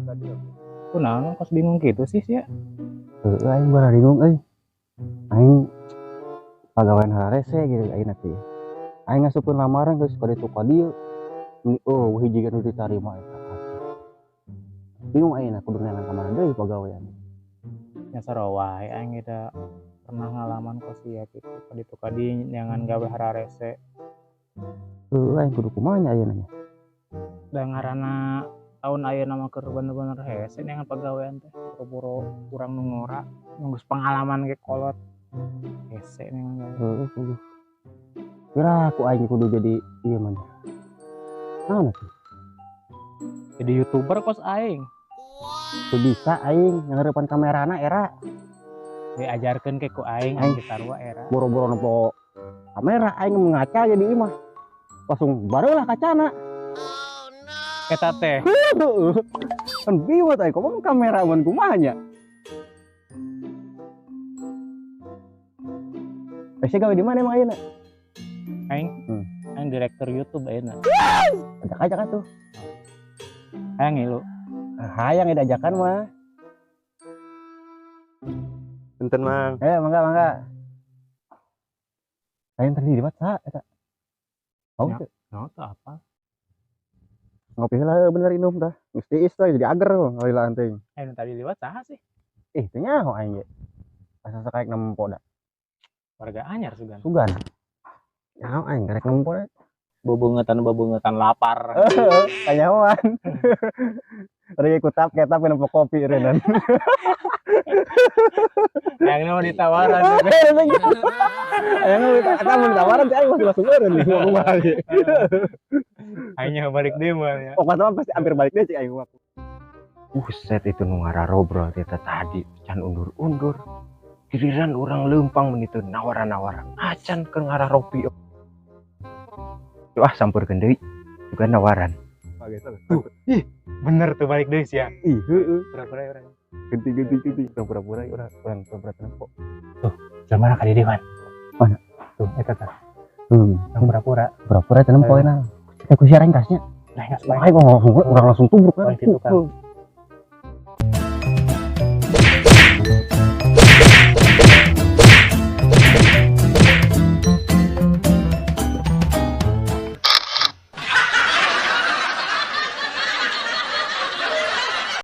tadi. Kunaon kos bingung gitu sih ya? Aing bara bingung aing pagawean hararese gitu aing teh. Aing ngasupkeun lamaran geus ka ditu ka dieu. Oh, hiji kan udah diterima eta. Bingung aing kudu neangan ka mana deui pagawean. Ya sarawah aing geus pernah ngalaman kos ieu gitu. Ka ditu ka dieu nyangan gawe hararese. Aing kudu kumaha nya ayeuna nya? Da ngaranna tahun ayeuna mah keur bener-bener hese nyangan pagawean teh. Boro-boro urang nu ngora, nu geus pengalaman ge kolot. Hese nyangan gawe. Kudu. Kira aku aing kudu jadi ieu mah. Naon atuh? Jadi YouTuber kos aing. Teu bisa aing ngeurepan kamerana era. Diajarkeun ke ku aing sarua era. Boro-boro nempo kamera aing mengaca jadi imah. Langsung bareulah kacana. Eta teh. Kan bingung teh kok kameraman kumaha nya? Pese gawe di mana emang ayeuna? Aing aing direktur YouTube ayeuna. Ajak-ajak atuh. Hayang ngilu. Hayang diajakan mah. Punten, Mang. Mangga. Aing tadi di mana eta? Oh, Ya. Naon teh apa? ngopi heula bener inum tah. Geus tiis tah jadi ager ngalilaan teh. Aing tadi liwat saha sih? Teu nyaho aing ge. Asa sakaek nempo da. Warga anyar sugan. Sugan. Nyaho aing karek nempo da. Bebungetan lapar. Kanyahoan. Rek kutap ketap nempo kopi reunan. Yang nama ditawaran. Aya nu mun tawaran teh aing masih langsung eureun di kumaha ge. Hanya balik deui mah ya. Pokoknya pasti hampir balik deh cik aing mah. Buset itu nu ngararobro eta tadi can undur-undur. Giliran urang leumpang menitu nawaran-nawaran. Acan ke ngararopi. Wah sampurkeun deui juga nawaran. Bener tuh balik deui sia. Ih, heeh. Pura-pura urang. Genti. Pura-pura urang tempo. Zaman ka di dewan. Mana? Tuh eta tah. Yang Pura-pura. pura-pura teh nempo enak. Kita ku siaran kasnya. Nah, ngas Aing urang langsung tubruk kan. Gitu kan.